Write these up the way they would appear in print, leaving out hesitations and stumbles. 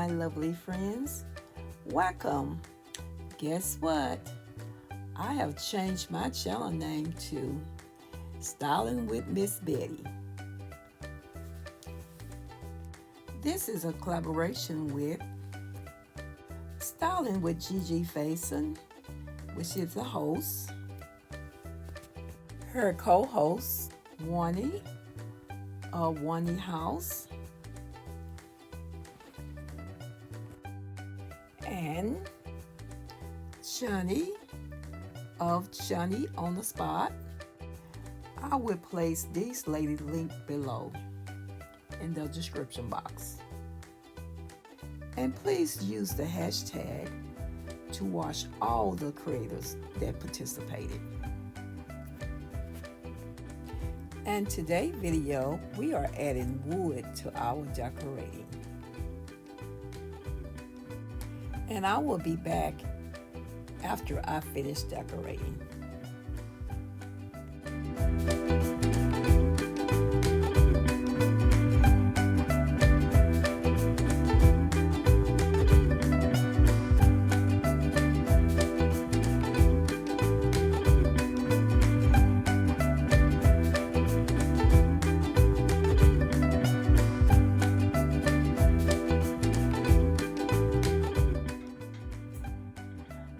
my lovely friends. Welcome. Guess what? I have changed my channel name to Styling with Miss Betty. This is a collaboration with Styling with GG Fasion, which is the host, her co-host, JUANI of JUANI'S House, and Shawni of Shawni On The Spot. I will place these ladies' link below in the description box. And please use the hashtag to watch all the creators that participated. And today's video, we are adding wood to our decorating. And I will be back after I finish decorating.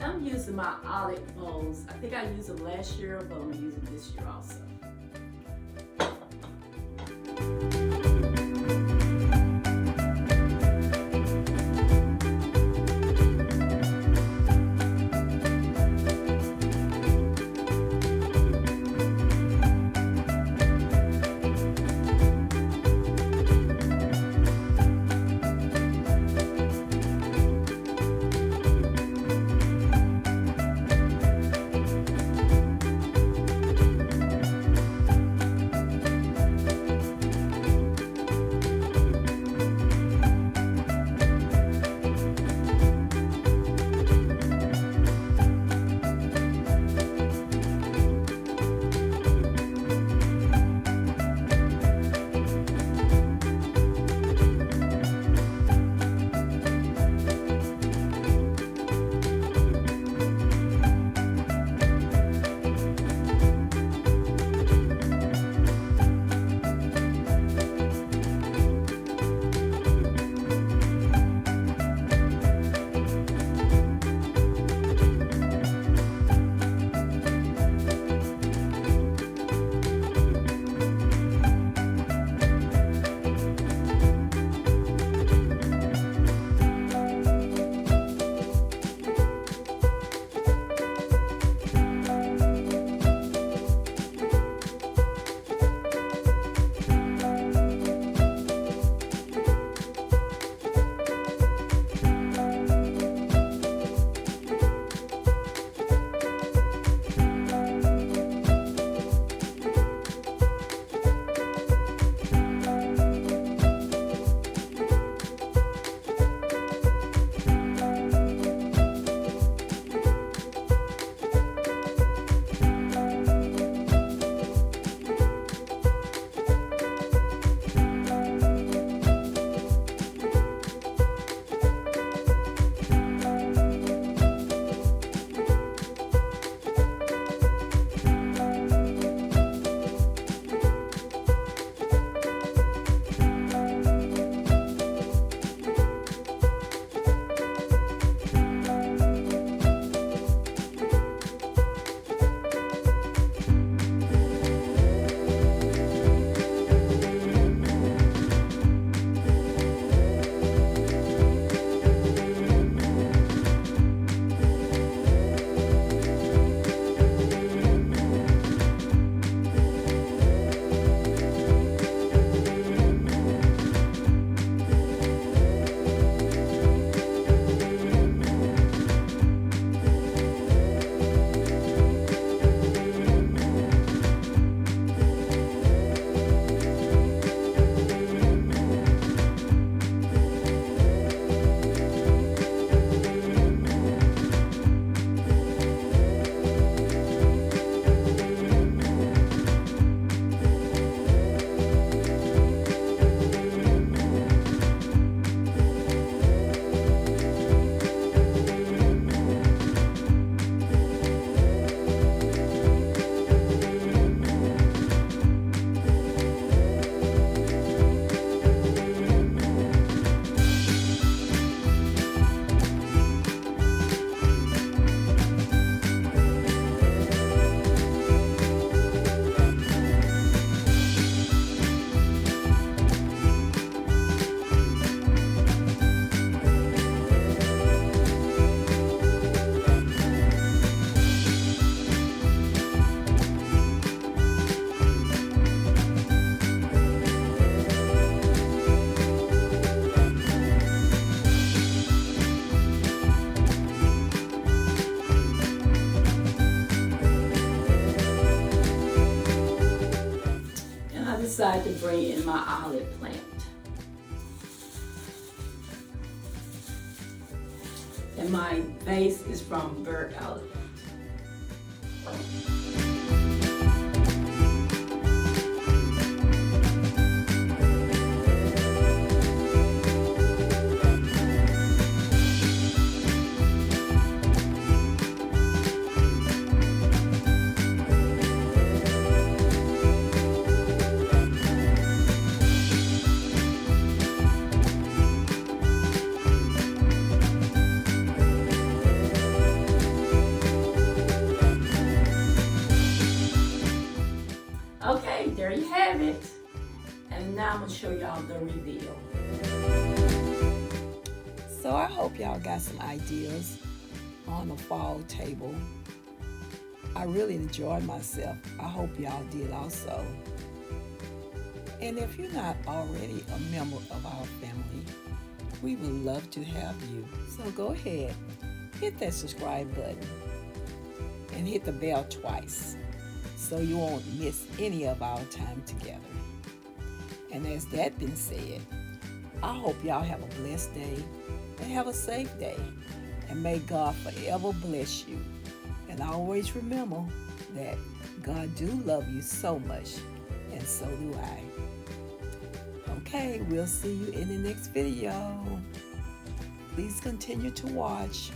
I'm using my olive bowls. I think I used them last year, but I'm using this year also. decided to bring in my olive plant. And my vase is from Bird Olive. Okay, there you have it. And now I'm gonna show y'all the reveal. So I hope y'all got some ideas on the fall table. I really enjoyed myself. I hope y'all did also. And if you're not already a member of our family, we would love to have you. So go ahead, hit that subscribe button and hit the bell twice so you won't miss any of our time together. And as that been said, I hope y'all have a blessed day and have a safe day. And may God forever bless you. And always remember that God do love you so much, and so do I. Okay, we'll see you in the next video. Please continue to watch.